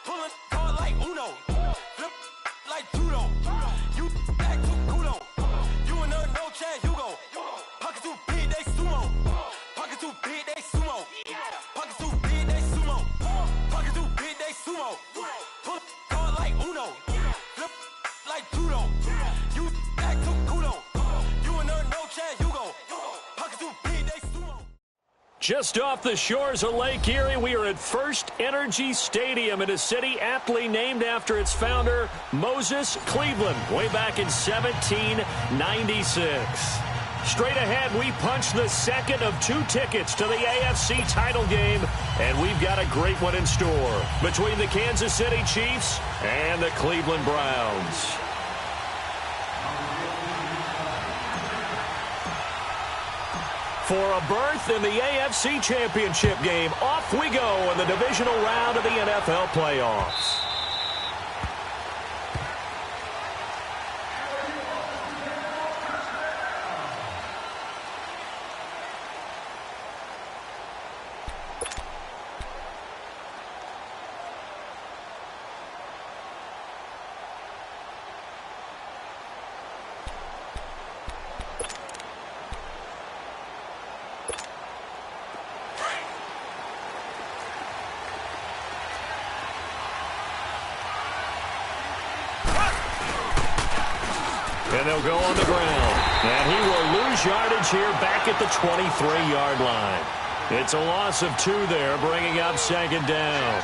Pulling card like Uno. Flip like judo. You back to Kudo. You and her no Chad Hugo. Pockets too big, they sumo. Pockets too big, they sumo. Pockets too big, they sumo. Pockets too big, they sumo. Pull card like Uno. Flip like judo. You back to Kudo. You and her no Chad Hugo. Pockets too big, they sumo. Just off the shores of Lake Erie, we are at First Energy Stadium in a city aptly named after its founder, Moses Cleveland, way back in 1796. Straight ahead, we punch the second of 2 tickets to the AFC title game, and we've got a great one in store between the Kansas City Chiefs and the Cleveland Browns. For a berth in the AFC Championship game, off we go in the divisional round of the NFL playoffs. And they'll go on the ground. And he will lose yardage here back at the 23-yard line. It's a loss of 2 there, bringing up second down.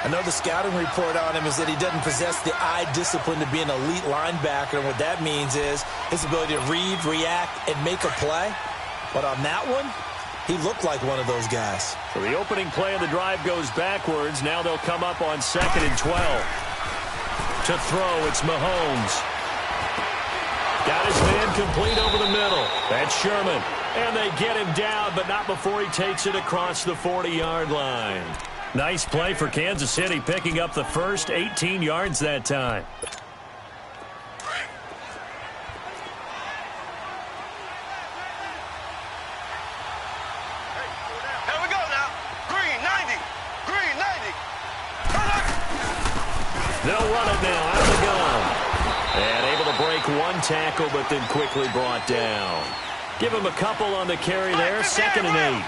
I know the scouting report on him is that he doesn't possess the eye discipline to be an elite linebacker. And what that means is his ability to read, react, and make a play. But on that one, he looked like one of those guys. So the opening play of the drive goes backwards. Now they'll come up on 2nd and 12. To throw, it's Mahomes. Got his man complete over the middle. That's Sherman. And they get him down, but not before he takes it across the 40-yard line. Nice play for Kansas City, picking up the first 18 yards that time. Here we go now. Green 90. Green 90. They'll run it now out of the gun. And able to break 1 tackle, but then quickly brought down. Give him a couple on the carry there, 2nd and 8.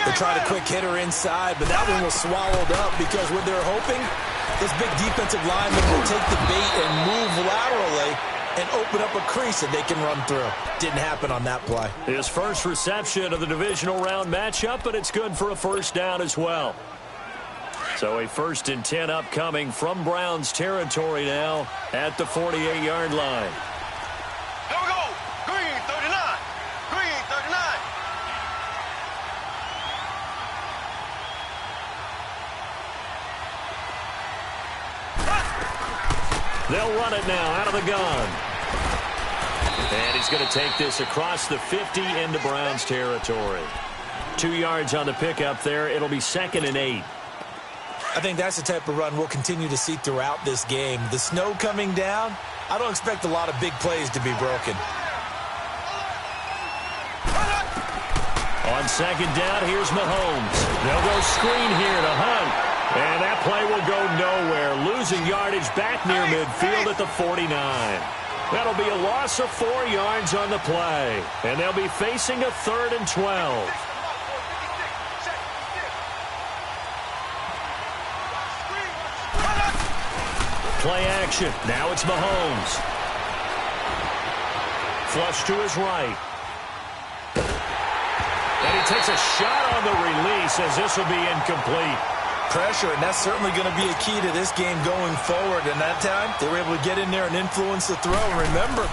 They tried a quick hitter inside, but that one was swallowed up because what they're hoping, this big defensive lineman will take the bait and move laterally and open up a crease that they can run through. Didn't happen on that play. His first reception of the divisional round matchup, but it's good for a first down as well. So a 1st and 10 upcoming from Browns territory now at the 48-yard line. Here we go. Green 39. Green 39. They'll run it now out of the gun. And he's going to take this across the 50 into Browns territory. 2 yards on the pickup there. It'll be 2nd and 8. I think that's the type of run we'll continue to see throughout this game. The snow coming down, I don't expect a lot of big plays to be broken. On 2nd down, here's Mahomes. They'll go screen here to Hunt. And that play will go nowhere. Losing yardage back near midfield at the 49. That'll be a loss of 4 yards on the play. And they'll be facing a 3rd and 12. Play action. Now it's Mahomes. Flush to his right. And he takes a shot on the release as this will be incomplete. Pressure, and that's certainly going to be a key to this game going forward. And that time, they were able to get in there and influence the throw. And remember,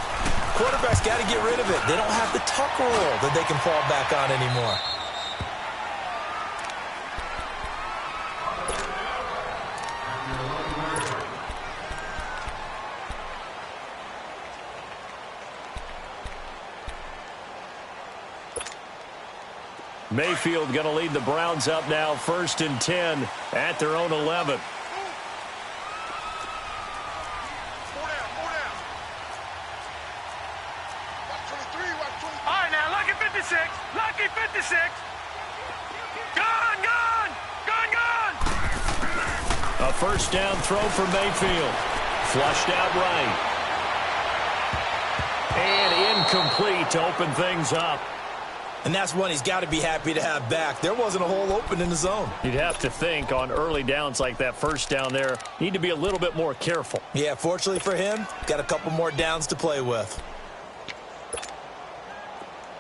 quarterbacks got to get rid of it. They don't have the tuck rule that they can fall back on anymore. Mayfield going to lead the Browns up now, 1st and 10 at their own 11. All right, now, lucky 56. Lucky 56. Gone, gone. Gone, gone. A first down throw for Mayfield. Flushed out right. And incomplete to open things up. And that's one he's got to be happy to have back. There wasn't a hole open in the zone. You'd have to think on early downs like that first down there, need to be a little bit more careful. Yeah, fortunately for him, got a couple more downs to play with.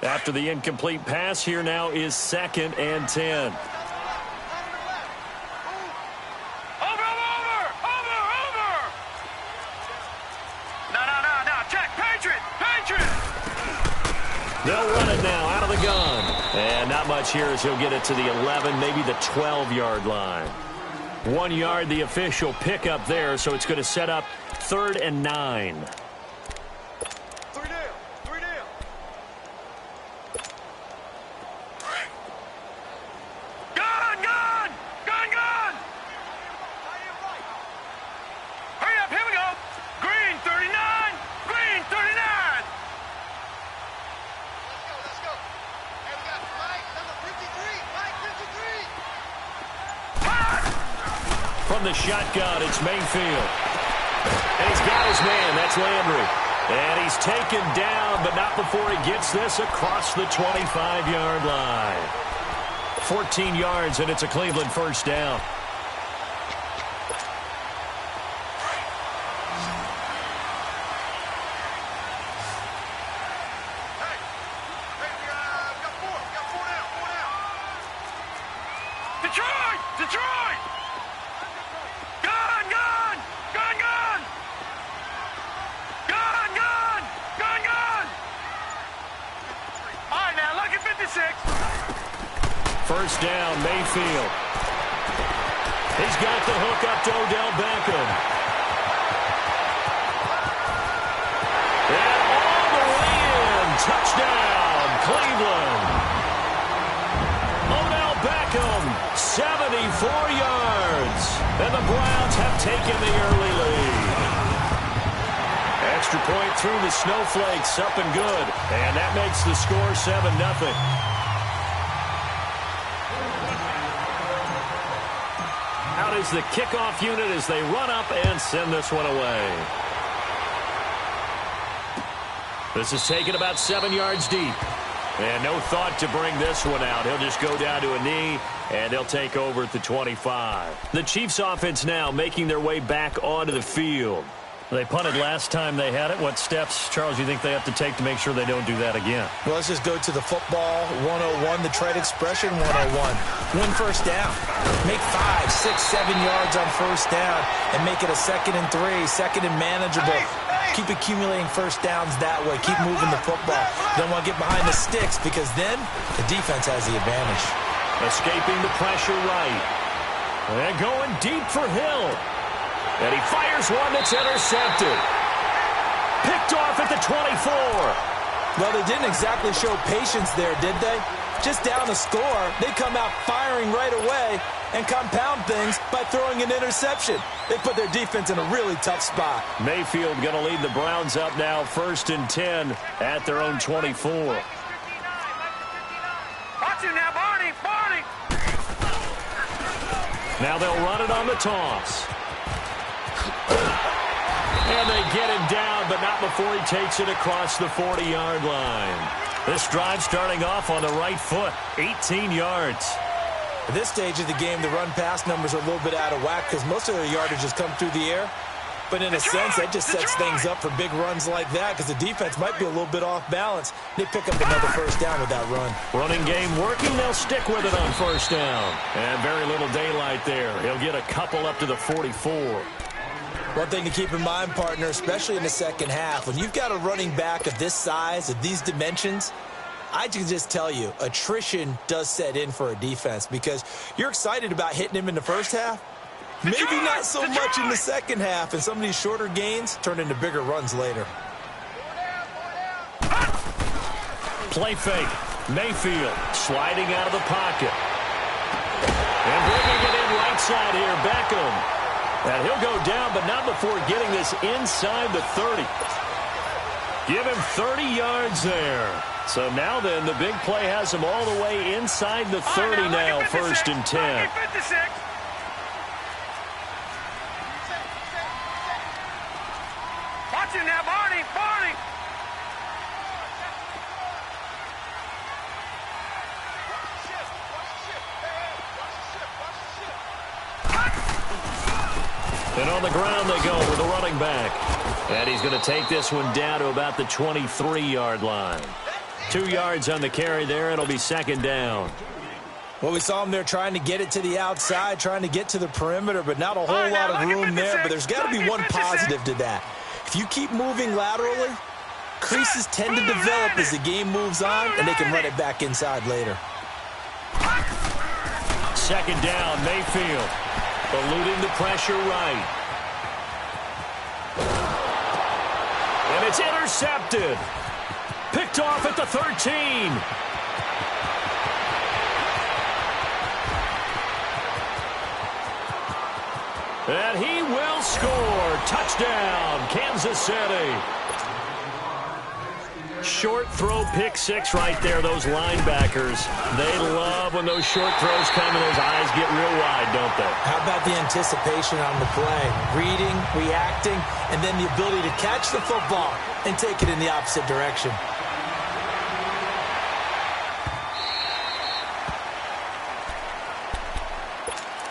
After the incomplete pass, here now is 2nd and 10. They'll run it now out of the gun. And not much here as he'll get it to the 11, maybe the 12-yard line. 1 yard, the official pickup there, so it's going to set up 3rd and 9. From the shotgun, it's Mayfield. And he's got his man. That's Landry. And he's taken down, but not before he gets this across the 25-yard line. 14 yards, and it's a Cleveland first down. First down, Mayfield. He's got the hook up to Odell Beckham. And all the way in. Touchdown, Cleveland. Odell Beckham, 74 yards. And the Browns have taken the early lead. Extra point through the Snowflakes, up and good. And that makes the score 7-0. Out is the kickoff unit as they run up and send this one away. This is taken about 7 yards deep. And no thought to bring this one out. He'll just go down to a knee, and they'll take over at the 25. The Chiefs offense now making their way back onto the field. They punted last time they had it. What steps, Charles, you think they have to take to make sure they don't do that again? Well, let's just go to the football 101, the trade expression 101. Win first down. Make 5, 6, 7 yards on first down and make it a 2nd and 3, 2nd and manageable. Keep accumulating first downs that way. Keep moving the football. Don't want to get behind the sticks because then the defense has the advantage. Escaping the pressure right. And going deep for Hill. And he fires one that's intercepted. Picked off at the 24. Well, they didn't exactly show patience there, did they? Just down a score, they come out firing right away and compound things by throwing an interception. They put their defense in a really tough spot. Mayfield going to lead the Browns up now, 1st and 10 at their own 24. Watch it now, Barney, Barney. Now they'll run it on the toss. And they get him down, but not before he takes it across the 40-yard line. This drive starting off on the right foot, 18 yards. At this stage of the game, the run-pass numbers are a little bit out of whack because most of their yardage has come through the air. But in a sense, that just sets things up for big runs like that because the defense might be a little bit off balance. They pick up another first down with that run. Running game working. They'll stick with it on first down. And very little daylight there. He'll get a couple up to the 44. One thing to keep in mind, partner, especially in the second half, when you've got a running back of this size, of these dimensions, I can just tell you, attrition does set in for a defense because you're excited about hitting him in the first half. Maybe not so much in the second half, and some of these shorter gains turn into bigger runs later. Play fake. Mayfield sliding out of the pocket. And bringing it in right side here, Beckham. And he'll go down, but not before getting this inside the 30. Give him 30 yards there. So now then, the big play has him all the way inside the 30 now, 1st and 10. Watch it now, Barney! Barney! And on the ground they go with a running back. And he's going to take this one down to about the 23-yard line. 2 yards on the carry there. It'll be second down. Well, we saw him there trying to get it to the outside, trying to get to the perimeter, but not a whole lot of room there. But there's got to be one positive to that. If you keep moving laterally, creases tend to develop as the game moves on, and they can run it back inside later. Second down, Mayfield. Eluding the pressure right. And it's intercepted. Picked off at the 13. And he will score. Touchdown, Kansas City. Short throw, pick six right there, those linebackers. They love when those short throws come and those eyes get real wide, don't they? How about the anticipation on the play? Reading, reacting, and then the ability to catch the football and take it in the opposite direction.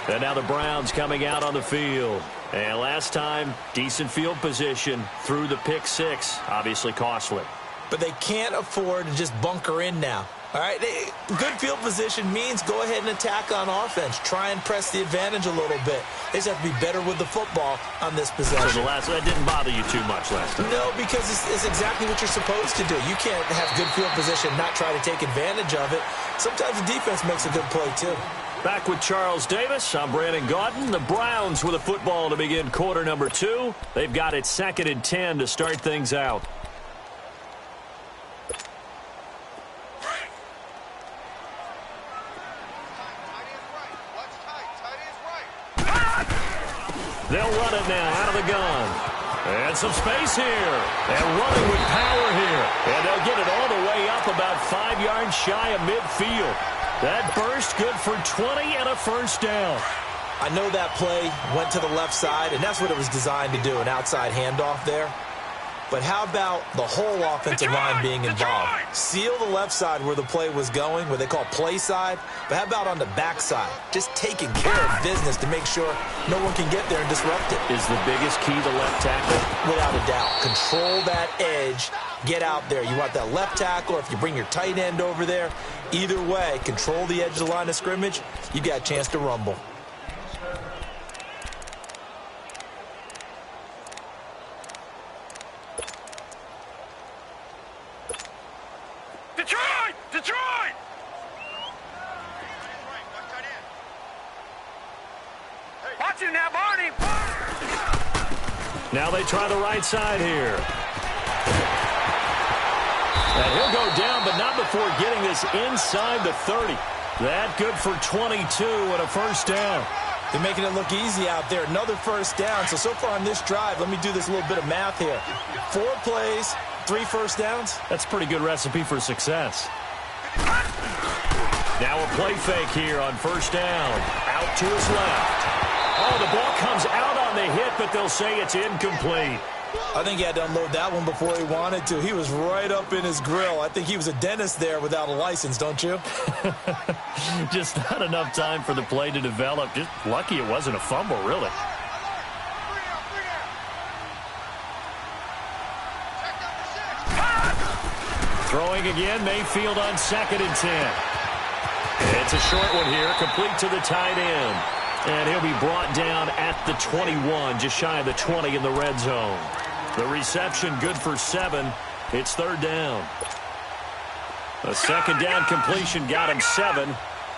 And now the Browns coming out on the field. And last time, decent field position through the pick six. Obviously costly. But they can't afford to just bunker in now. All right, good field position means go ahead and attack on offense. Try and press the advantage a little bit. They just have to be better with the football on this possession. So that didn't bother you too much last time? No, because it's exactly what you're supposed to do. You can't have good field position and not try to take advantage of it. Sometimes the defense makes a good play, too. Back with Charles Davis, I'm Brandon Gaudin. The Browns with a football to begin quarter number 2. They've got it 2nd and 10 to start things out. They'll run it now out of the gun. And some space here. And running with power here. And they'll get it all the way up about 5 yards shy of midfield. That burst good for 20 and a first down. I know that play went to the left side, and that's what it was designed to do, an outside handoff there. But how about the whole offensive line being involved? Seal the left side where the play was going, what they call play side. But how about on the back side? Just taking care of business to make sure no one can get there and disrupt it. Is the biggest key the left tackle? Without a doubt. Control that edge. Get out there. You want that left tackle, or if you bring your tight end over there, either way, control the edge of the line of scrimmage, you got a chance to rumble. Detroit! Detroit! Watch it now, Barney! Now they try the right side here. And he'll go down, but not before getting this inside the 30. That good for 22 and a first down. They're making it look easy out there. Another first down. So far on this drive, let me do this little bit of math here. 4 plays, 3 first downs. That's a pretty good recipe for success. Now a play fake here on first down. Out to his left. Oh, the ball comes out on the hit, but they'll say it's incomplete. I think he had to unload that one before he wanted to. He was right up in his grill. I think he was a dentist there without a license, don't you? Just not enough time for the play to develop. Just lucky it wasn't a fumble, really. Throwing again, Mayfield on 2nd and 10. It's a short one here, complete to the tight end. And he'll be brought down at the 21, just shy of the 20 in the red zone. The reception good for 7. It's 3rd down. A 2nd down completion got him 7.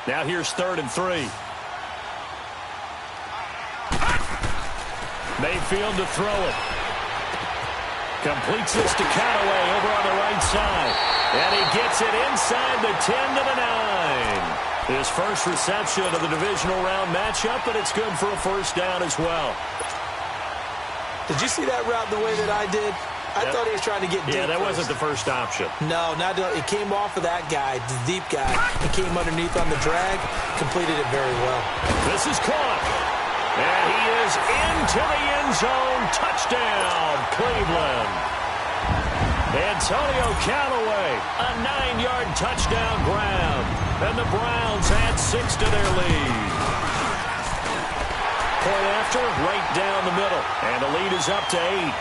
Now here's 3rd and 3. Mayfield to throw it. Completes this to Callaway over on the right side. And he gets it inside the 10 to the 9. His first reception of the divisional round matchup, but it's good for a first down as well. Did you see that route the way that I did? I thought he was trying to get deep. Yeah, that wasn't the first option. No, it came off of that guy, the deep guy. He came underneath on the drag, completed it very well. This is caught. And he is into the end zone. Touchdown, Cleveland. Antonio Callaway, a 9-yard touchdown grab. And the Browns add 6 to their lead. Point after, right down the middle. And the lead is up to 8.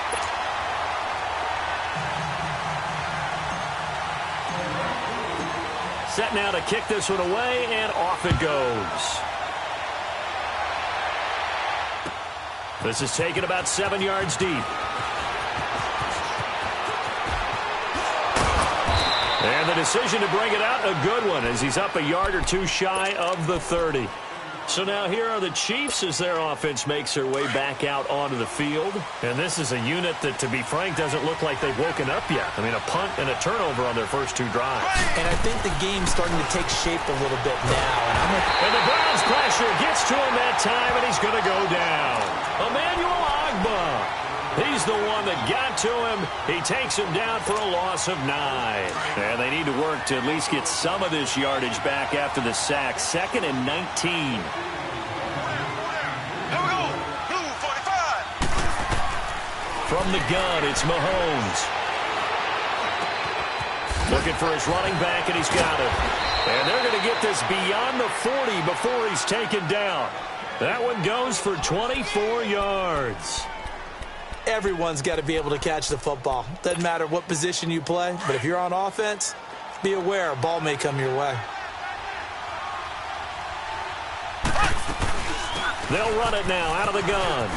Set now to kick this one away, and off it goes. This is taken about 7 yards deep. And the decision to bring it out, a good one, as he's up a yard or two shy of the 30. So now here are the Chiefs as their offense makes their way back out onto the field. And this is a unit that, to be frank, doesn't look like they've woken up yet. I mean, a punt and a turnover on their first 2 drives. And I think the game's starting to take shape a little bit now. And the Browns pressure gets to him that time, and he's going to go down. Emmanuel Ogbah. He's the one that got to him. He takes him down for a loss of 9. And they need to work to at least get some of this yardage back after the sack. 2nd and 19. Here we go. Blue 45. From the gun, it's Mahomes. Looking for his running back, and he's got it. And they're going to get this beyond the 40 before he's taken down. That one goes for 24 yards. Everyone's got to be able to catch the football. Doesn't matter what position you play, but if you're on offense, be aware a ball may come your way. They'll run it now out of the gun.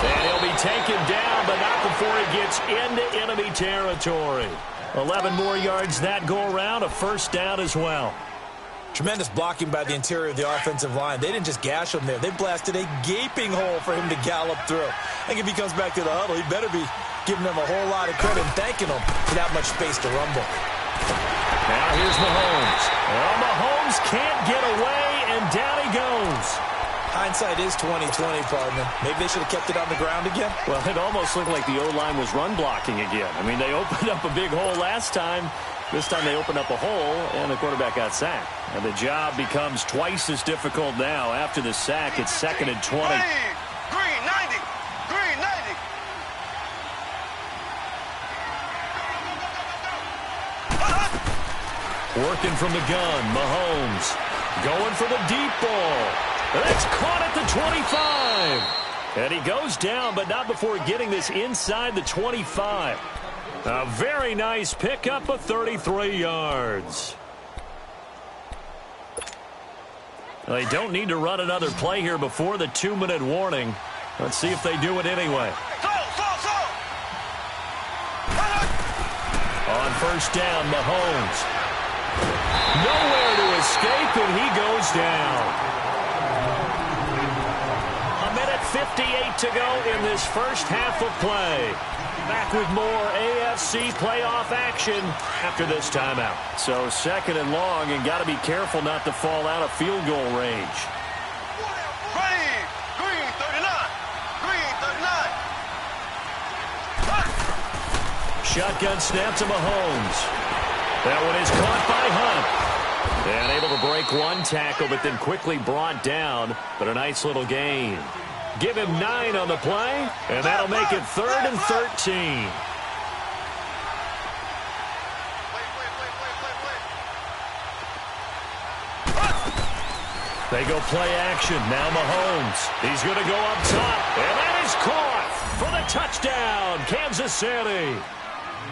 And he'll be taken down, but not before he gets into enemy territory. 11 more yards that go around, a first down as well. Tremendous blocking by the interior of the offensive line. They didn't just gash him there. They blasted a gaping hole for him to gallop through. I think if he comes back to the huddle, he better be giving them a whole lot of credit and thanking them for that much space to rumble. Now here's Mahomes. Well, Mahomes can't get away, and down he goes. Hindsight is 20/20, partner. Maybe they should have kept it on the ground again. Well, it almost looked like the O-line was run blocking again. I mean, they opened up a big hole last time. This time they opened up a hole, and the quarterback got sacked. And the job becomes twice as difficult now. After the sack, it's 2nd and 20. Green 90. Green 90. Working from the gun, Mahomes. Going for the deep ball. It's caught at the 25. And he goes down, but not before getting this inside the 25. A very nice pickup of 33 yards. They don't need to run another play here before the 2-minute warning. Let's see if they do it anyway. On first down, Mahomes. Nowhere to escape, and he goes down. 1:58 to go in this first half of play. Back with more AFC playoff action after this timeout. So 2nd and long, and got to be careful not to fall out of field goal range. Ready. Green 39. Green 39. Shotgun snap to Mahomes. That one is caught by Hunt. And able to break one tackle, but then quickly brought down. But a nice little gain. Give him 9 on the play, and that'll make it 3rd and 13. They go play action. Now Mahomes. He's going to go up top, and that is caught for the touchdown, Kansas City.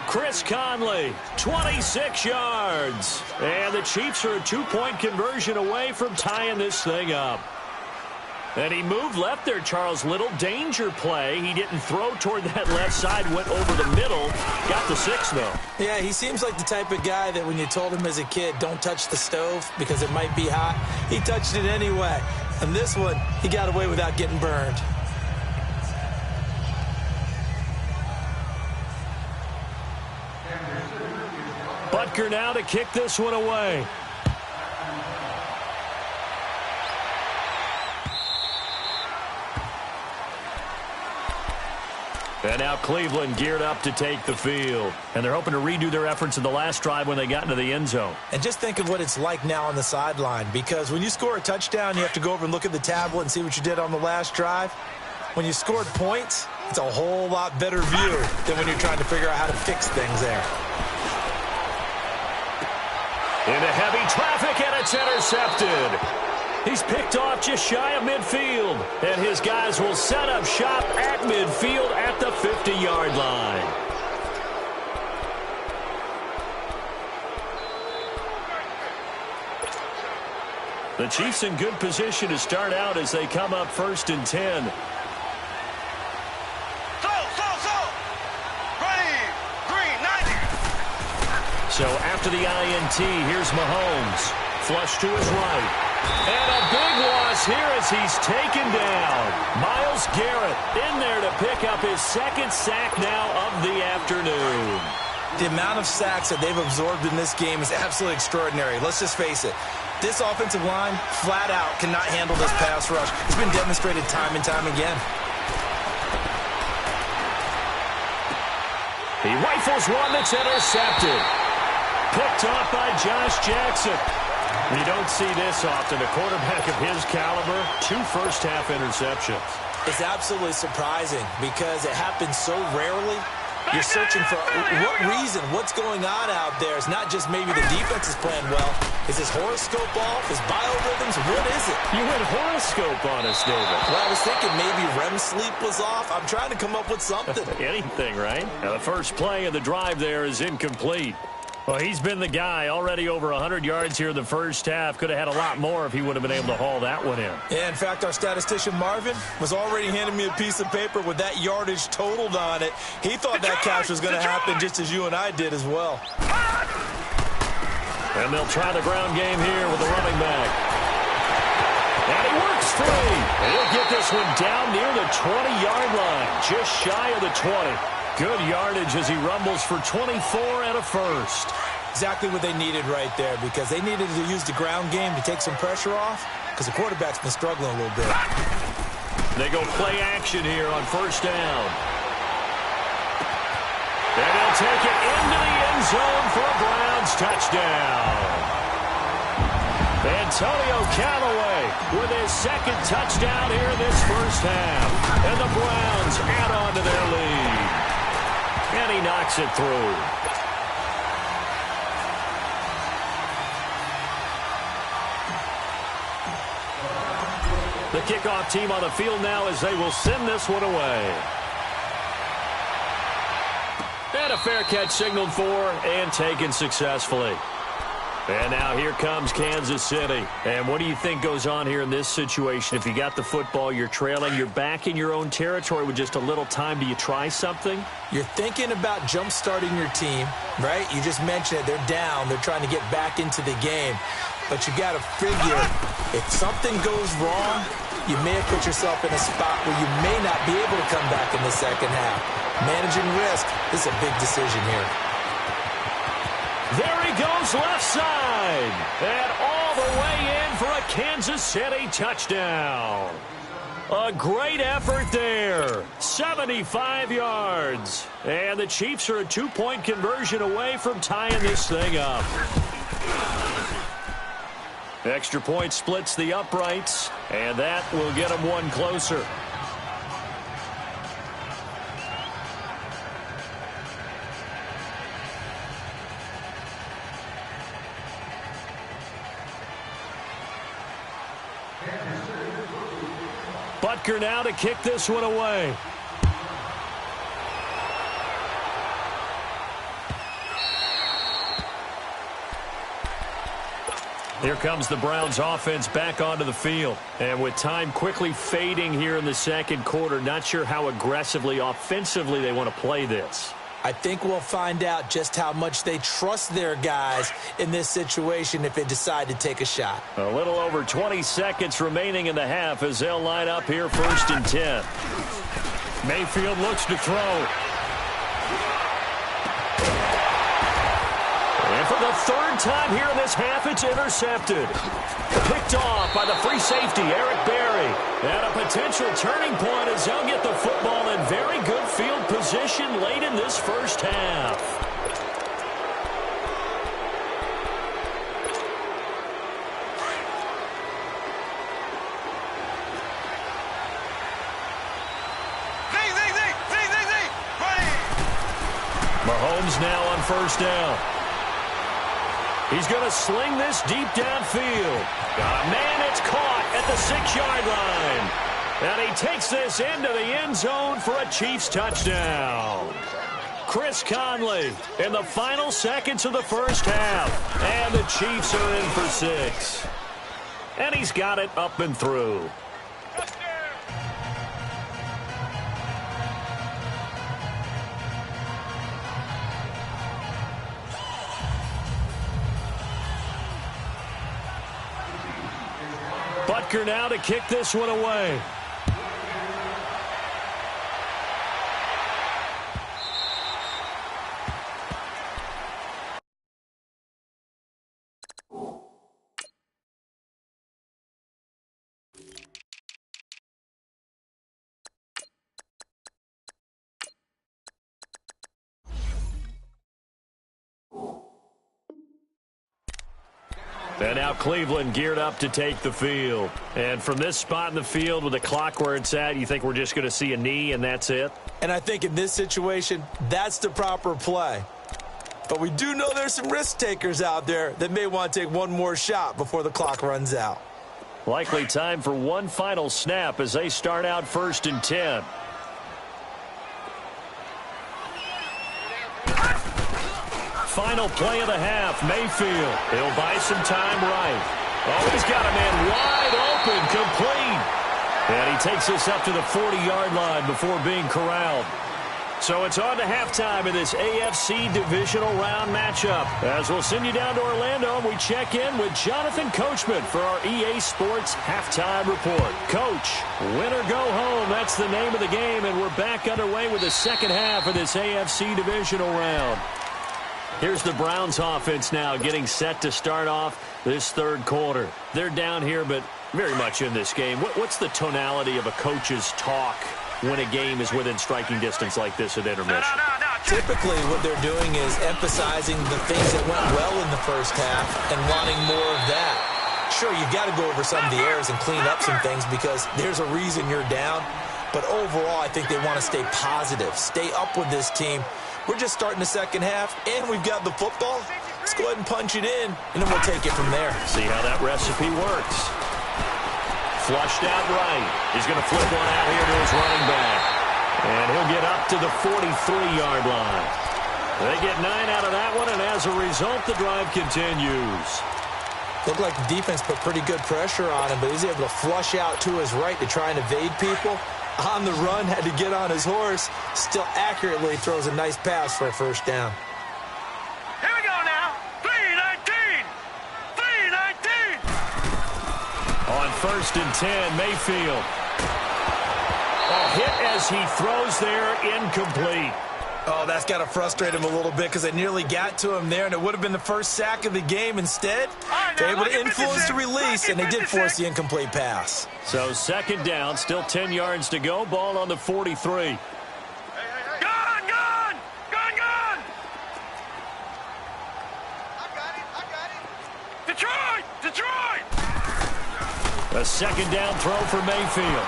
Chris Conley, 26 yards. And the Chiefs are a 2-point conversion away from tying this thing up. And he moved left there, Charles Little. Danger play. He didn't throw toward that left side, went over the middle. Got the 6, though. Yeah, he seems like the type of guy that when you told him as a kid, don't touch the stove because it might be hot, he touched it anyway. And this one, he got away without getting burned. Butker now to kick this one away. And now Cleveland geared up to take the field. And they're hoping to redo their efforts in the last drive when they got into the end zone. And just think of what it's like now on the sideline, because when you score a touchdown, you have to go over and look at the tablet and see what you did on the last drive. When you scored points, it's a whole lot better view than when you're trying to figure out how to fix things there. Into heavy traffic, and it's intercepted. He's picked off just shy of midfield, and his guys will set up shop at midfield at the 50-yard line. The Chiefs in good position to start out as they come up 1st and 10. Ready, green, 90. So after the INT, here's Mahomes. Flush to his right. And a big loss here as he's taken down. Myles Garrett in there to pick up his 2nd sack now of the afternoon. The amount of sacks that they've absorbed in this game is absolutely extraordinary. Let's just face it. This offensive line, flat out, cannot handle this pass rush. It's been demonstrated time and time again. He rifles one that's intercepted. Picked off by Josh Jackson. You don't see this often. A quarterback of his caliber, 2 first-half interceptions. It's absolutely surprising because it happens so rarely. You're searching for what reason, what's going on out there. It's not just maybe the defense is playing well. Is his horoscope off? His biorhythms? What is it? You went horoscope on us, David. Well, I was thinking maybe REM sleep was off. I'm trying to come up with something. Anything, right? Now, the first play of the drive there is incomplete. Well, he's been the guy. Already over 100 yards here in the first half. Could have had a lot more if he would have been able to haul that one in. Yeah, in fact, our statistician Marvin was already handing me a piece of paper with that yardage totaled on it. He thought that catch was going to happen just as you and I did as well. And they'll try the ground game here with the running back. And he works free. And he'll get this one down near the 20-yard line, just shy of the 20. Good yardage as he rumbles for 24 and a first. Exactly what they needed right there, because they needed to use the ground game to take some pressure off, because the quarterback's been struggling a little bit. They go play action here on first down. And he'll take it into the end zone for a Browns touchdown. Antonio Callaway with his 2nd touchdown here in this first half. And the Browns add on to their lead. And he knocks it through. The kickoff team on the field now as they will send this one away. And a fair catch signaled for and taken successfully. And now here comes Kansas City. And what do you think goes on here in this situation? If you got the football, you're trailing, you're back in your own territory with just a little time. Do you try something? You're thinking about jump-starting your team, right? You just mentioned it. They're down. They're trying to get back into the game. But you got to figure, if something goes wrong, you may have put yourself in a spot where you may not be able to come back in the second half. Managing risk, this is a big decision here. There he goes left side. And all the way in for a Kansas City touchdown. A great effort there. 75 yards. And the Chiefs are a 2-point conversion away from tying this thing up. Extra point splits the uprights, and that will get them one closer. Butker now to kick this one away. Here comes the Browns offense back onto the field. And with time quickly fading here in the second quarter, not sure how aggressively, offensively they want to play this. I think we'll find out just how much they trust their guys in this situation if they decide to take a shot. A little over 20 seconds remaining in the half as they'll line up here 1st and 10. Mayfield looks to throw. And for the 3rd time here in this half, it's intercepted. Picked off by the free safety, Eric Berry. And a potential turning point as they'll get the football in very good field position. this first half. Mahomes now on first down. He's going to sling this deep downfield. Man, it's caught at the 6-yard line. And he takes this into the end zone for a Chiefs touchdown. Chris Conley in the final seconds of the first half. And the Chiefs are in for 6. And he's got it up and through. Butker now to kick this one away. And now Cleveland geared up to take the field. And from this spot in the field with the clock where it's at, you think we're just going to see a knee and that's it? And I think in this situation, that's the proper play. But we do know there's some risk takers out there that may want to take one more shot before the clock runs out. Likely time for one final snap as they start out 1st and 10. Final play of the half, Mayfield. He'll buy some time right. Oh, he's got a man wide open, complete. And he takes this up to the 40-yard line before being corralled. So it's on to halftime in this AFC divisional round matchup. As we'll send you down to Orlando, and we check in with Jonathan Coachman for our EA Sports Halftime Report. Coach, win or go home, that's the name of the game, and we're back underway with the second half of this AFC divisional round. Here's the Browns offense now getting set to start off this third quarter. They're down here, but very much in this game. What's the tonality of a coach's talk when a game is within striking distance like this at intermission? Typically, what they're doing is emphasizing the things that went well in the first half and wanting more of that. Sure, you've got to go over some of the errors and clean up some things because there's a reason you're down. But overall, I think they want to stay positive, stay up with this team. We're just starting the second half, and we've got the football. Let's go ahead and punch it in, and then we'll take it from there. See how that recipe works. Flushed out right. He's going to flip one out here to his running back. And he'll get up to the 43-yard line. They get 9 out of that one, and as a result, the drive continues. Looked like the defense put pretty good pressure on him, but he's able to flush out to his right to try and evade people. On the run, had to get on his horse. Still accurately throws a nice pass for a first down. Here we go now. 3-19. 3-19. On 1st and 10, Mayfield. A hit as he throws there, incomplete. Oh, that's got to frustrate him a little bit because they nearly got to him there, and it would have been the first sack of the game. Instead, they're able to influence the release, and they did force the incomplete pass. So 2nd down, still 10 yards to go. Ball on the 43. Gone! Gone! Gone! Gone! I got it. Detroit! Detroit! A 2nd down throw for Mayfield.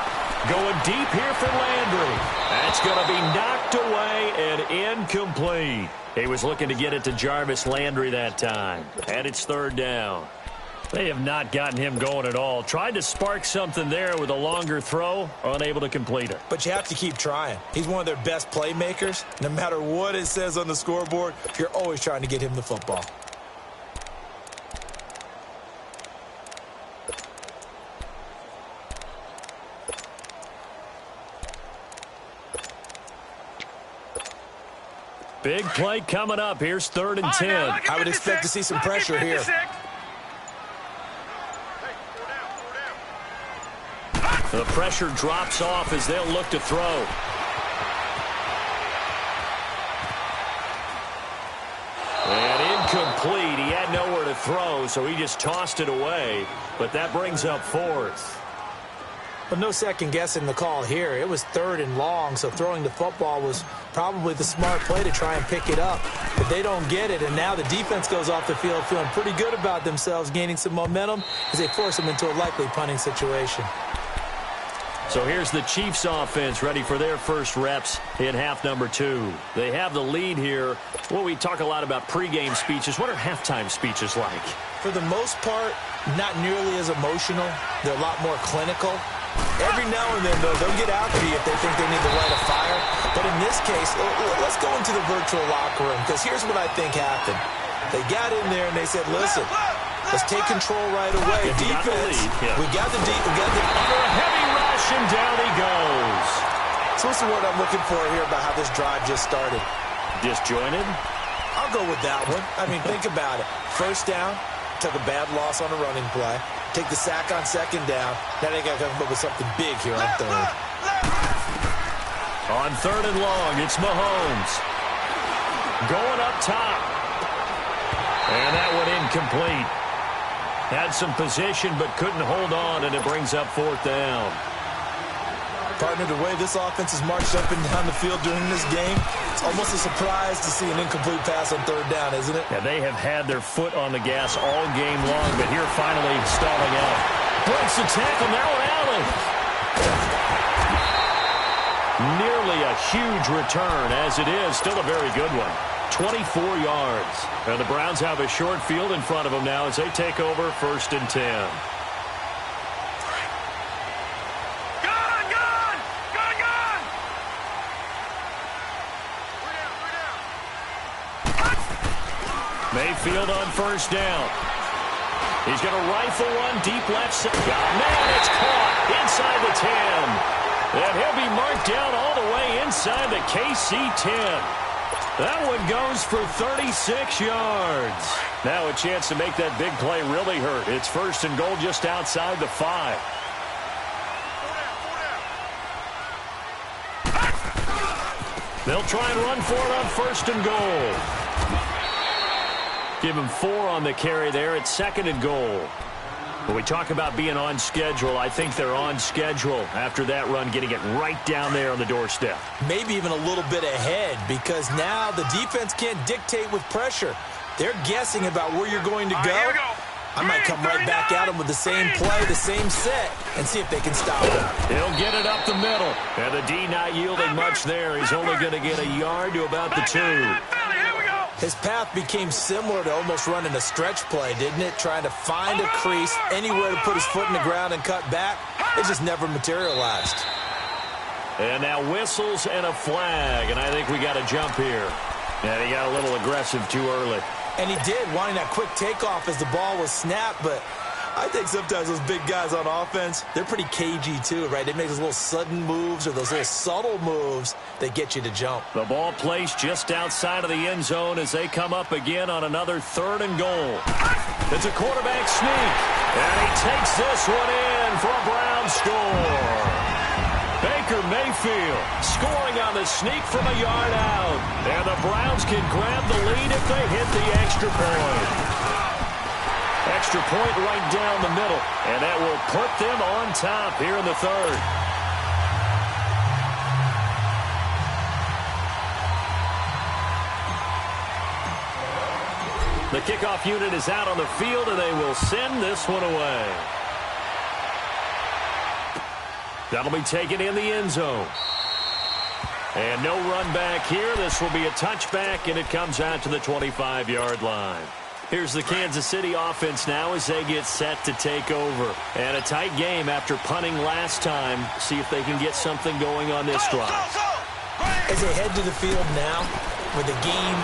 Going deep here for Landry. That's going to be knocked away and incomplete. He was looking to get it to Jarvis Landry that time. And it's 3rd down. They have not gotten him going at all. Tried to spark something there with a longer throw, unable to complete it. But you have to keep trying. He's one of their best playmakers. No matter what it says on the scoreboard, you're always trying to get him the football. Big play coming up. Here's 3rd and 10. I would expect to see some pressure here. The pressure drops off as they'll look to throw. And incomplete. He had nowhere to throw, so he just tossed it away. But that brings up 4th. But no second guessing the call here. It was 3rd and long, so throwing the football was probably the smart play to try and pick it up. But they don't get it, and now the defense goes off the field feeling pretty good about themselves, gaining some momentum as they force them into a likely punting situation. So here's the Chiefs offense ready for their first reps in half number 2. They have the lead here. Well, we talk a lot about pregame speeches. What are halftime speeches like? For the most part, not nearly as emotional. They're a lot more clinical. Every now and then, though, they'll get after you if they think they need to light a fire. But in this case, let's go into the virtual locker room, because here's what I think happened. They got in there and they said, listen, let's take control right away. Defense, we got the under a heavy rush, and down he goes. So what's the word I'm looking for here about how this drive just started? Disjointed? I'll go with that one. I mean, think about it. First down, took a bad loss on a running play. Take the sack on 2nd down. Now they got to come up with something big here on 3rd. On 3rd and long, it's Mahomes. Going up top. And that one incomplete. Had some position but couldn't hold on, and it brings up 4th down. Partner, the way this offense has marched up and down the field during this game, it's almost a surprise to see an incomplete pass on 3rd down, isn't it? Yeah, they have had their foot on the gas all game long, but here finally stalling out. Breaks the tackle, now Allen. Nearly a huge return, as it is. Still a very good one. 24 yards. And the Browns have a short field in front of them now as they take over 1st and 10. Mayfield on 1st down. He's going to rifle one deep left side. Man, it's caught inside the 10. And he'll be marked down all the way inside the KC 10. That one goes for 36 yards. Now a chance to make that big play really hurt. It's 1st and goal just outside the 5. They'll try and run for it on 1st and goal. Give him 4 on the carry there at 2nd and goal. When we talk about being on schedule, I think they're on schedule after that run, getting it right down there on the doorstep. Maybe even a little bit ahead, because now the defense can't dictate with pressure. They're guessing about where you're going to go. Here we go. I might come right back at them with the same play, the same set, and see if they can stop it. He'll get it up the middle. And the D not yielding much there. He's only going to get a yard to about the 2. His path became similar to almost running a stretch play, didn't it? Trying to find a crease, anywhere to put his foot in the ground and cut back. It just never materialized. And now whistles and a flag, and I think we got a jump here. And he got a little aggressive too early. And he did, wanting that quick takeoff as the ball was snapped, but I think sometimes those big guys on offense, they're pretty cagey too, right? They make those little sudden moves or those little subtle moves that get you to jump. The ball placed just outside of the end zone as they come up again on another 3rd and goal. It's a quarterback sneak, and he takes this one in for a Browns score. Baker Mayfield scoring on the sneak from a yard out. And the Browns can grab the lead if they hit the extra point. Extra point right down the middle, and that will put them on top here in the 3rd. The kickoff unit is out on the field, and they will send this one away. That'll be taken in the end zone. And no run back here. This will be a touchback, and it comes out to the 25-yard line. Here's the Kansas City offense now as they get set to take over. And a tight game after punting last time. See if they can get something going on this drive. As they head to the field now, with the game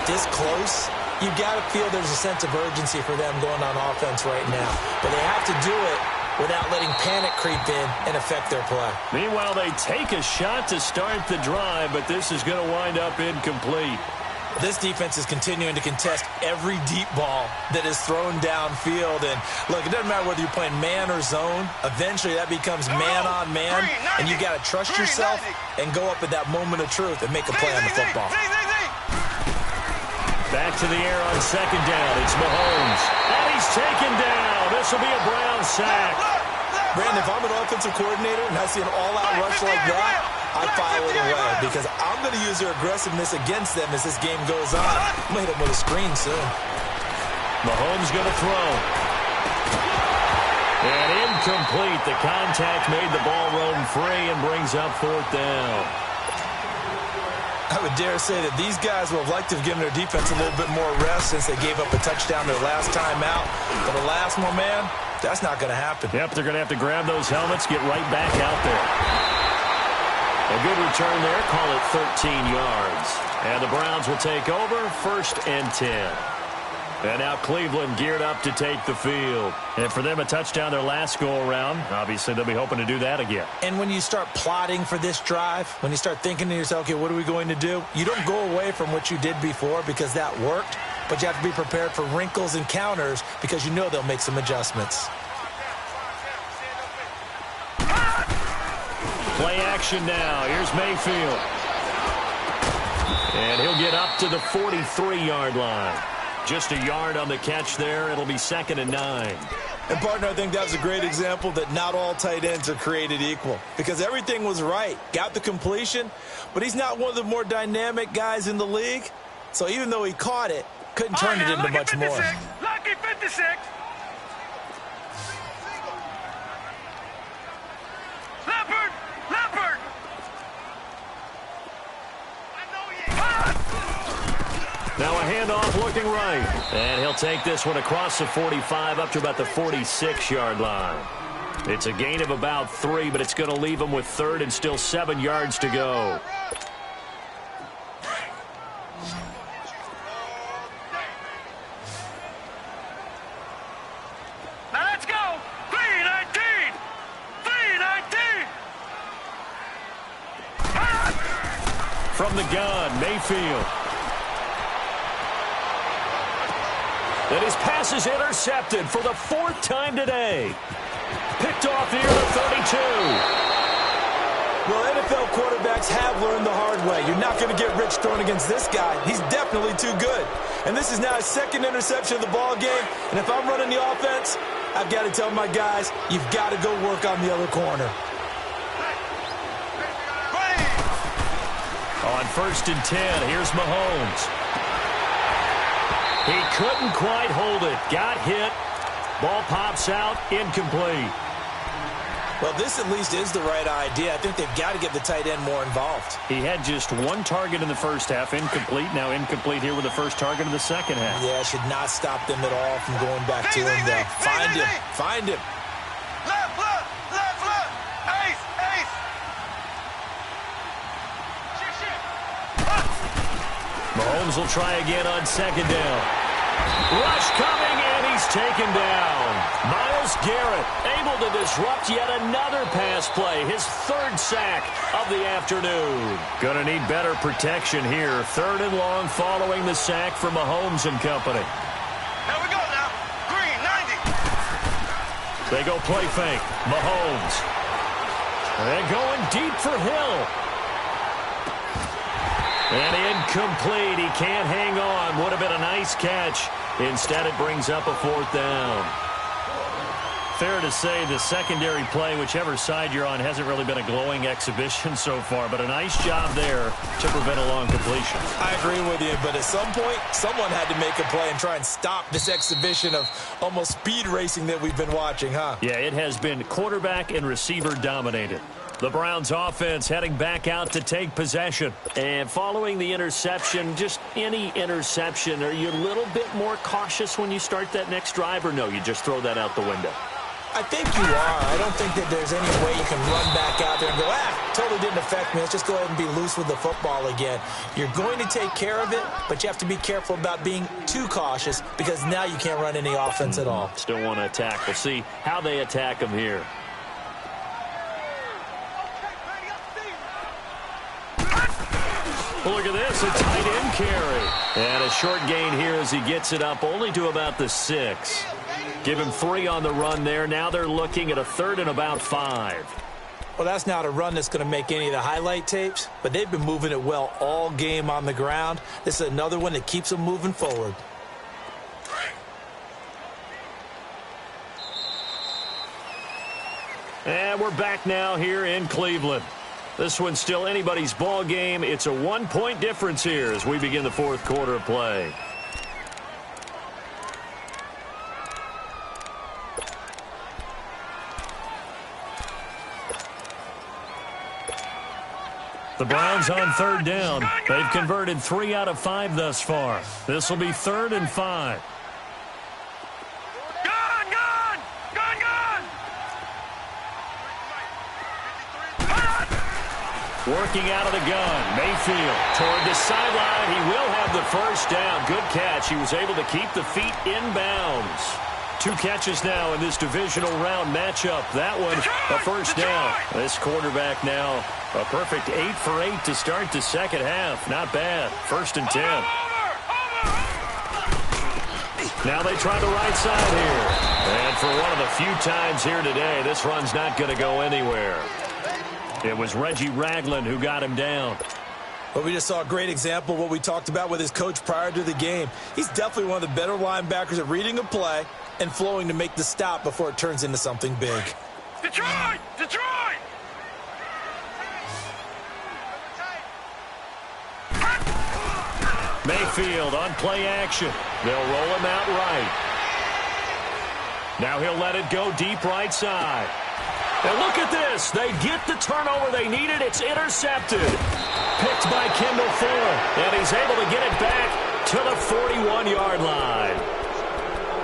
this close, you've got to feel there's a sense of urgency for them going on offense right now. But they have to do it without letting panic creep in and affect their play. Meanwhile, they take a shot to start the drive, but this is going to wind up incomplete. This defense is continuing to contest every deep ball that is thrown downfield. And, look, it doesn't matter whether you're playing man or zone. Eventually, that becomes man on man, and you got to trust yourself and go up at that moment of truth and make a play on the football. Back to the air on 2nd down. It's Mahomes. And he's taken down. This will be a Brown sack. Brandon, if I'm an offensive coordinator and I see an all-out rush like that, I file it away because I'm going to use their aggressiveness against them as this game goes on. I'm going to hit them with a screen soon. Mahomes going to throw. And incomplete. The contact made the ball roam free and brings up 4th down. I would dare say that these guys would have liked to have given their defense a little bit more rest since they gave up a touchdown their last time out. But alas, my man, that's not going to happen. Yep, they're going to have to grab those helmets, get right back out there. A good return there, call it 13 yards. And the Browns will take over, 1st and 10. And now Cleveland geared up to take the field. And for them, a touchdown their last go-around. Obviously, they'll be hoping to do that again. And when you start plotting for this drive, when you start thinking to yourself, okay, what are we going to do? You don't go away from what you did before because that worked, but you have to be prepared for wrinkles and counters because you know they'll make some adjustments. Play action now. Here's Mayfield. And he'll get up to the 43-yard line. Just a yard on the catch there. It'll be 2nd and 9. And, partner, I think that was a great example that not all tight ends are created equal because everything was right. Got the completion, but he's not one of the more dynamic guys in the league. So even though he caught it, couldn't turn it into much more. Lucky 56. Leopard! Leopard! Now a handoff looking right. And he'll take this one across the 45 up to about the 46-yard line. It's a gain of about 3, but it's going to leave him with 3rd and still 7 yards to go. Now let's go! 319! 319! From the gun, Mayfield. And his pass is intercepted for the 4th time today. Picked off near the 32. Well, NFL quarterbacks have learned the hard way. You're not going to get rich throwing against this guy. He's definitely too good. And this is now his 2nd interception of the ball game. And if I'm running the offense, I've got to tell my guys, you've got to go work on the other corner. On 1st and 10, here's Mahomes. He couldn't quite hold it. Got hit. Ball pops out. Incomplete. Well, this at least is the right idea. I think they've got to get the tight end more involved. He had just 1 target in the first half. Incomplete. Now incomplete here with the first target of the second half. Yeah, should not stop them at all from going back to him, though. Find him. Find him. Left, left, left, left! Ace, ace! Mahomes will try again on 2nd down. Rush coming, and he's taken down. Myles Garrett able to disrupt yet another pass play. His 3rd sack of the afternoon. Going to need better protection here. 3rd and long following the sack from Mahomes and company. Here we go now. Green, 90. They go play fake. Mahomes. They're going deep for Hill. And incomplete. He can't hang on. Would have been a nice catch. Instead, it brings up a 4th down. Fair to say the secondary play, whichever side you're on, hasn't really been a glowing exhibition so far, but a nice job there to prevent a long completion. I agree with you, but at some point, someone had to make a play and try and stop this exhibition of almost speed racing that we've been watching, huh? Yeah, it has been quarterback and receiver dominated. The Browns offense heading back out to take possession. And following the interception, just any interception, are you a little bit more cautious when you start that next drive, or no, you just throw that out the window? I think you are. I don't think that there's any way you can run back out there and go, totally didn't affect me. Let's just go ahead and be loose with the football again. You're going to take care of it, but you have to be careful about being too cautious because now you can't run any offense at all. Still want to attack. We'll see how they attack them here. Well, look at this, a tight end carry. And a short gain here as he gets it up only to about the 6. Give him 3 on the run there. Now they're looking at a 3rd and about 5. Well, that's not a run that's going to make any of the highlight tapes, but they've been moving it well all game on the ground. This is another one that keeps them moving forward. And we're back now here in Cleveland. This one's still anybody's ball game. It's a 1-point difference here as we begin the fourth quarter of play. The Browns on third down. They've converted 3 out of 5 thus far. This will be 3rd and 5. Working out of the gun, Mayfield toward the sideline. He will have the first down. Good catch. He was able to keep the feet in bounds. 2 catches now in this divisional round matchup. That one, a first down. This quarterback now, a perfect 8 for 8 to start the second half. Not bad. 1st and 10. Now they try the right side here. And for one of the few times here today, this run's not going to go anywhere. It was Reggie Ragland who got him down. Well, we just saw a great example of what we talked about with his coach prior to the game. He's definitely one of the better linebackers at reading a play and flowing to make the stop before it turns into something big. Detroit! Detroit! Mayfield on play action. They'll roll him out right. Now he'll let it go deep right side. And look at this. They get the turnover they needed. It's intercepted. Picked by Kendall Fuller. And he's able to get it back to the 41-yard line.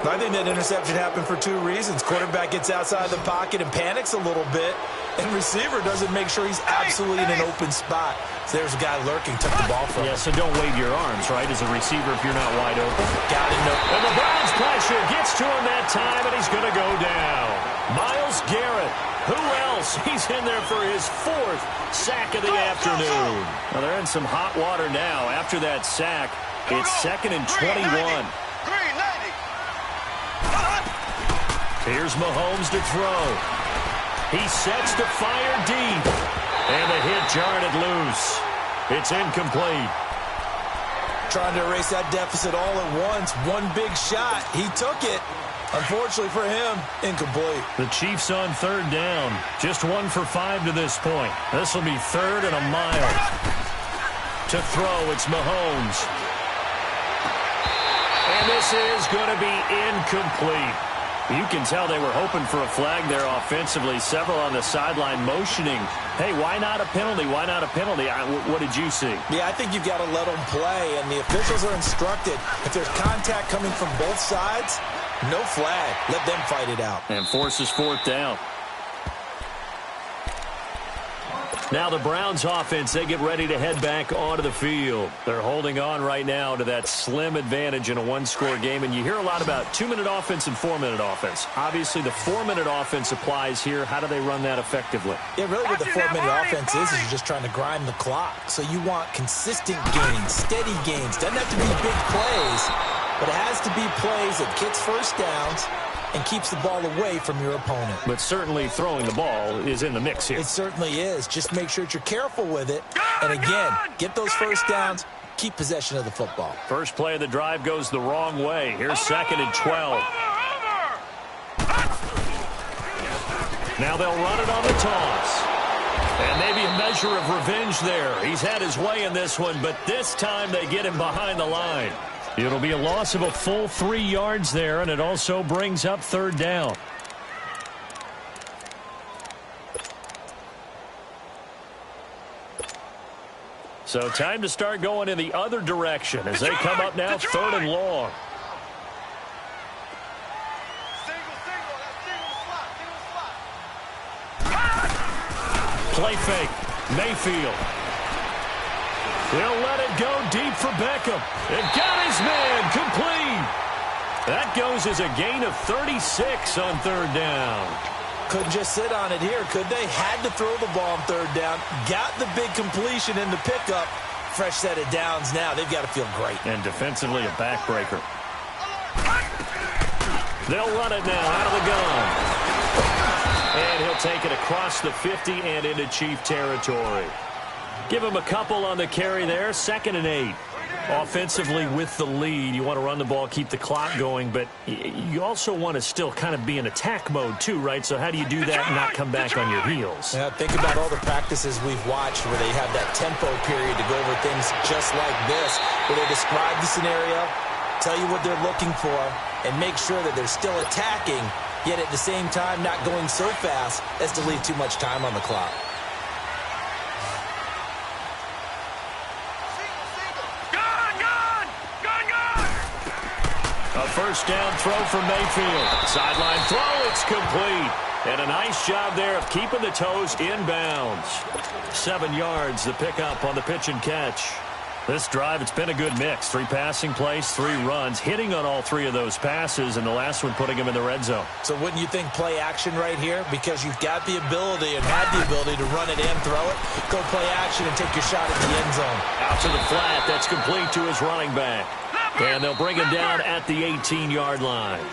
I think that interception happened for 2 reasons. Quarterback gets outside the pocket and panics a little bit. And receiver doesn't make sure he's absolutely in an open spot. So there's a guy lurking, took the ball from him. Yeah, so don't wave your arms, right, as a receiver if you're not wide open. Got it. And the Browns pressure gets to him that time, and he's going to go down. Myles Garrett. Who else? He's in there for his 4th sack of the afternoon. Well, they're in some hot water now. After that sack, it's 2nd and 21. Here's Mahomes to throw. He sets to fire deep. And the hit jarred it loose. It's incomplete. Trying to erase that deficit all at once. One big shot. He took it. Unfortunately for him, incomplete. The Chiefs on 3rd down. Just 1 for 5 to this point. This will be 3rd and a mile. To throw, it's Mahomes. And this is going to be incomplete. You can tell they were hoping for a flag there offensively. Several on the sideline motioning. Hey, why not a penalty? Why not a penalty? What did you see? Yeah, I think you've got to let them play, and the officials are instructed. If there's contact coming from both sides, no flag. Let them fight it out. And forces 4th down. Now the Browns offense, they get ready to head back onto the field. They're holding on right now to that slim advantage in a 1-score game. And you hear a lot about 2-minute offense and 4-minute offense. Obviously, the 4-minute offense applies here. How do they run that effectively? Yeah, really what the 4-minute offense is you're just trying to grind the clock. So you want consistent gains, steady gains. Doesn't have to be big plays, but it has to be plays that gets first downs and keeps the ball away from your opponent. But certainly throwing the ball is in the mix here. It certainly is. Just make sure that you're careful with it. And again, get those first downs, keep possession of the football. First play of the drive goes the wrong way. Here's 2nd and 12. Now they'll run it on the toss. And maybe a measure of revenge there. He's had his way in this one, but this time they get him behind the line. It'll be a loss of a full 3 yards there, and it also brings up 3rd down. So time to start going in the other direction as they come up now 3rd and long. Play fake. Mayfield. He'll let it go deep for Beckham. And got his man complete. That goes as a gain of 36 on 3rd down. Couldn't just sit on it here, could they? Had to throw the ball on 3rd down. Got the big completion in the pickup. Fresh set of downs now. They've got to feel great. And defensively a backbreaker. They'll run it now out of the gun. And he'll take it across the 50 and into Chief territory. Give him a couple on the carry there. 2nd and 8. Offensively with the lead, you want to run the ball, keep the clock going, but you also want to still kind of be in attack mode too, right? So how do you do that and not come back on your heels? Yeah, think about all the practices we've watched where they have that tempo period to go over things just like this, where they describe the scenario, tell you what they're looking for, and make sure that they're still attacking, yet at the same time not going so fast as to leave too much time on the clock. A first down throw from Mayfield. Sideline throw, it's complete. And a nice job there of keeping the toes inbounds. 7 yards, the pickup on the pitch and catch. This drive, it's been a good mix. 3 passing plays, 3 runs, hitting on all 3 of those passes, and the last one putting him in the red zone. So wouldn't you think play action right here? Because you've got the ability and had the ability to run it and throw it. Go play action and take your shot at the end zone. Out to the flat, that's complete to his running back. And they'll bring him down at the 18-yard line.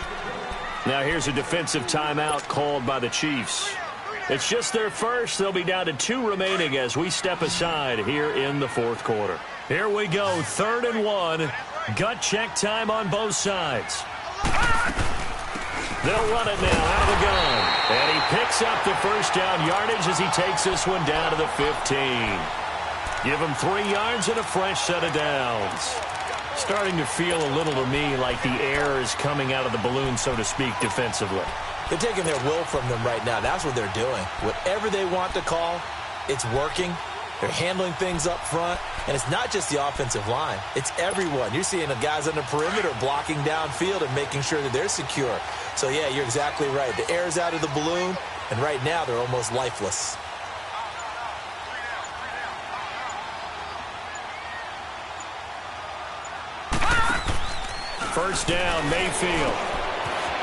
Now here's a defensive timeout called by the Chiefs. It's just their first. They'll be down to 2 remaining as we step aside here in the 4th quarter. Here we go, 3rd and 1. Gut check time on both sides. They'll run it now out of the gun. And he picks up the first down yardage as he takes this one down to the 15. Give him 3 yards and a fresh set of downs. Starting to feel a little to me like the air is coming out of the balloon, so to speak, defensively. They're taking their will from them right now. That's what they're doing. Whatever they want to call, it's working. They're handling things up front. And it's not just the offensive line. It's everyone. You're seeing the guys on the perimeter blocking downfield and making sure that they're secure. So, yeah, you're exactly right. The air's out of the balloon, and right now they're almost lifeless. First down, Mayfield.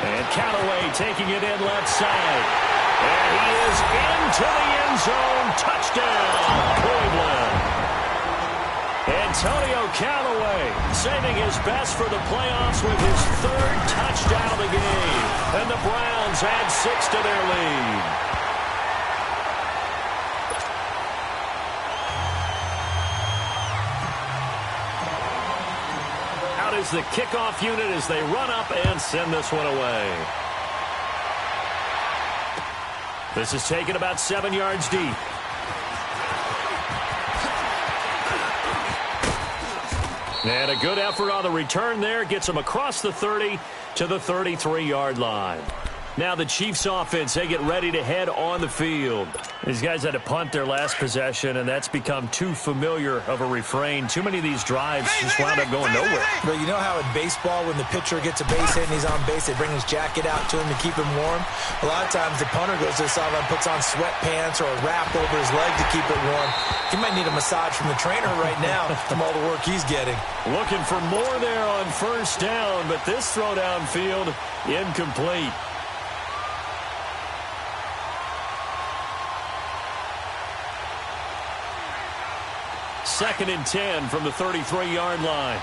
And Callaway taking it in left side. And he is into the end zone. Touchdown, Cleveland. Antonio Callaway saving his best for the playoffs with his 3rd touchdown of the game. And the Browns add 6 to their lead. Is the kickoff unit as they run up and send this one away. This is taken about 7 yards deep. And a good effort on the return there. Gets them across the 30 to the 33-yard line. Now the Chiefs offense, they get ready to head on the field. These guys had to punt their last possession, and that's become too familiar of a refrain. Too many of these drives just wound up going nowhere. But you know how in baseball, when the pitcher gets a base hit and he's on base, they bring his jacket out to him to keep him warm? A lot of times the punter goes to the sideline, puts on sweatpants or a wrap over his leg to keep it warm. He might need a massage from the trainer right now from all the work he's getting. Looking for more there on first down, but this throw downfield incomplete. Second and 10 from the 33-yard line.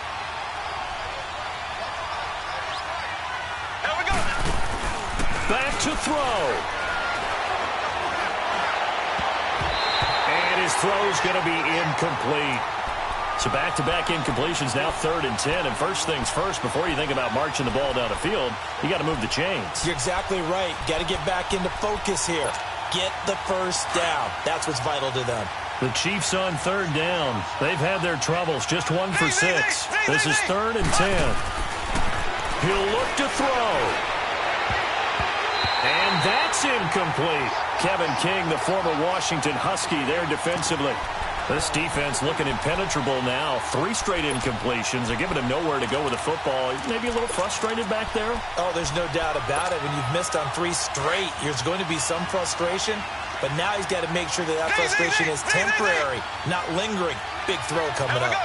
Here we go. Back to throw. And his throw's going to be incomplete. So back-to-back incompletions, now 3rd and 10. And first things first, before you think about marching the ball down the field, you got to move the chains. You're exactly right. Got to get back into focus here. Get the first down. That's what's vital to them. The Chiefs on 3rd down. They've had their troubles. Just 1 for 6. This is 3rd and 10. He'll look to throw. And that's incomplete. Kevin King, the former Washington Husky, there defensively. This defense looking impenetrable now. 3 straight incompletions. They're giving him nowhere to go with the football. Maybe a little frustrated back there. Oh, there's no doubt about it. When you've missed on 3 straight, there's going to be some frustration. But now he's got to make sure that frustration is temporary, not lingering. Big throw coming up.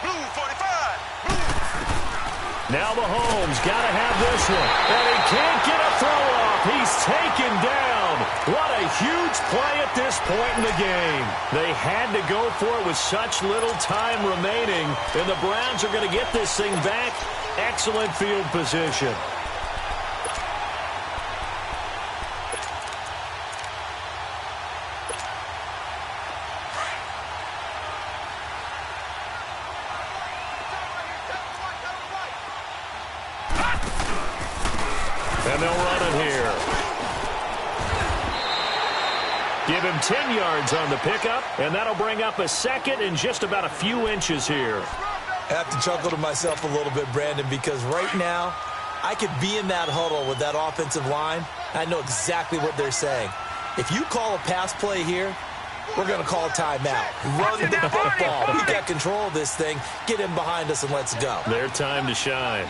Blue 45. Now Mahomes got to have this one. And he can't get a throw off. He's taken down. What a huge play at this point in the game. They had to go for it with such little time remaining. And the Browns are going to get this thing back. Excellent field position. Give him 10 yards on the pickup, and that'll bring up a second and just about a few inches here. I have to chuckle to myself a little bit, Brandon, because right now I could be in that huddle with that offensive line. I know exactly what they're saying. If you call a pass play here, we're going to call a timeout. Run the football. We got control of this thing. Get him behind us and let's go. Their time to shine.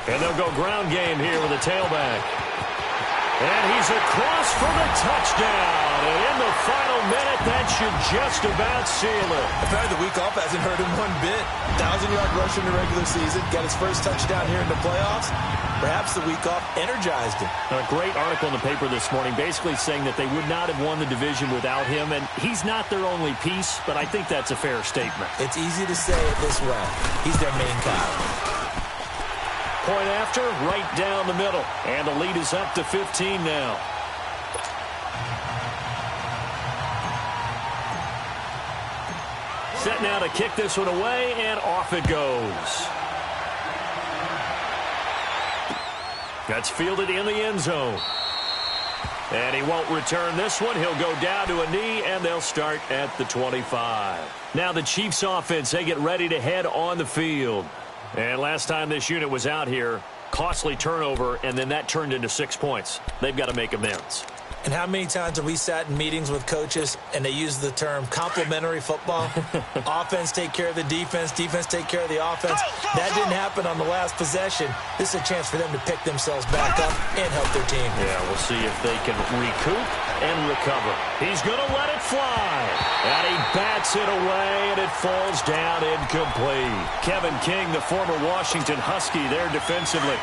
And they'll go ground game here with a tailback. And he's across for the touchdown. And in the final minute, that should just about seal it. Apparently the week off hasn't hurt him one bit. 1,000-yard rush in the regular season. Got his first touchdown here in the playoffs. Perhaps the week off energized him. A great article in the paper this morning basically saying that they would not have won the division without him. And he's not their only piece, but I think that's a fair statement. It's easy to say it this way. He's their main guy. Point after, right down the middle. And the lead is up to 15 now. Set now to kick this one away, and off it goes. That's fielded in the end zone. And he won't return this one. He'll go down to a knee, and they'll start at the 25. Now the Chiefs offense, they get ready to head on the field. And last time this unit was out here, costly turnover, and then that turned into 6 points. They've got to make amends. And how many times have we sat in meetings with coaches and they use the term complementary football? Offense take care of the defense, defense take care of the offense. That didn't happen on the last possession. This is a chance for them to pick themselves back up and help their team. Yeah, we'll see if they can recoup and recover. He's going to let it fly. And he bats it away, and it falls down incomplete. Kevin King, the former Washington Husky, there defensively.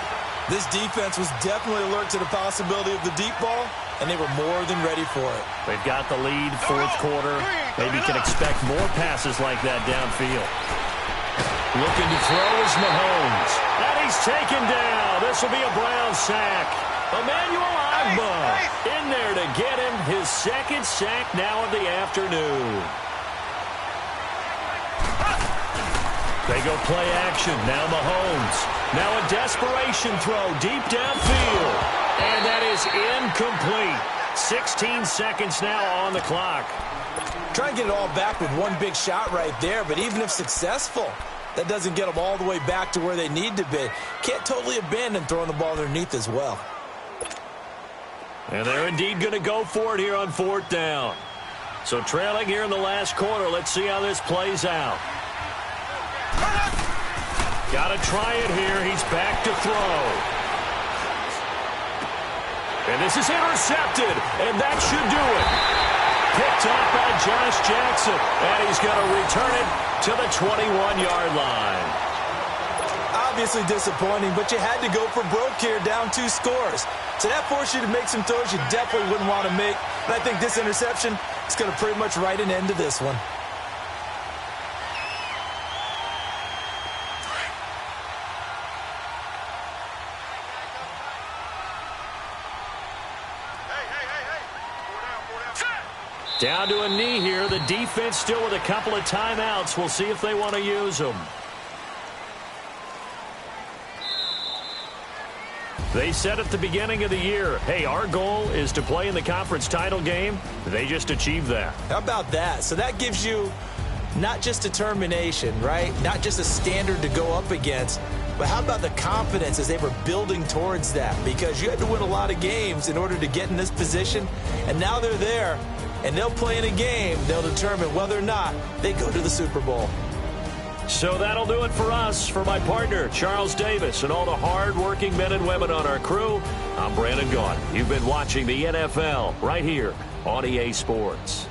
This defense was definitely alert to the possibility of the deep ball, and they were more than ready for it. They've got the lead, fourth quarter. Maybe can expect more passes like that downfield. Looking to throw is Mahomes. And he's taken down. This will be a Brown sack. Emmanuel Agba in there to get him his second sack now of the afternoon. They go play action. Now Mahomes. Now a desperation throw deep downfield. And that is incomplete. 16 seconds now on the clock. Try and get it all back with one big shot right there, but even if successful, that doesn't get them all the way back to where they need to be. Can't totally abandon throwing the ball underneath as well. And they're indeed going to go for it here on fourth down. So trailing here in the last quarter. Let's see how this plays out. Got to try it here. He's back to throw. And this is intercepted, and that should do it. Picked off by Josh Jackson, and he's going to return it to the 21-yard line. Obviously disappointing, but you had to go for broke here, down 2 scores. So that forced you to make some throws you definitely wouldn't want to make. And I think this interception is going to pretty much write an end to this one. Down to a knee here. The defense still with a couple of timeouts. We'll see if they want to use them. They said at the beginning of the year, hey, our goal is to play in the conference title game. They just achieved that. How about that? So that gives you not just determination, right? Not just a standard to go up against, but how about the confidence as they were building towards that? Because you had to win a lot of games in order to get in this position, and now they're there. And they'll play in a game. They'll determine whether or not they go to the Super Bowl. So that'll do it for us. For my partner, Charles Davis, and all the hard-working men and women on our crew, I'm Brandon Gaudin. You've been watching the NFL right here on EA Sports.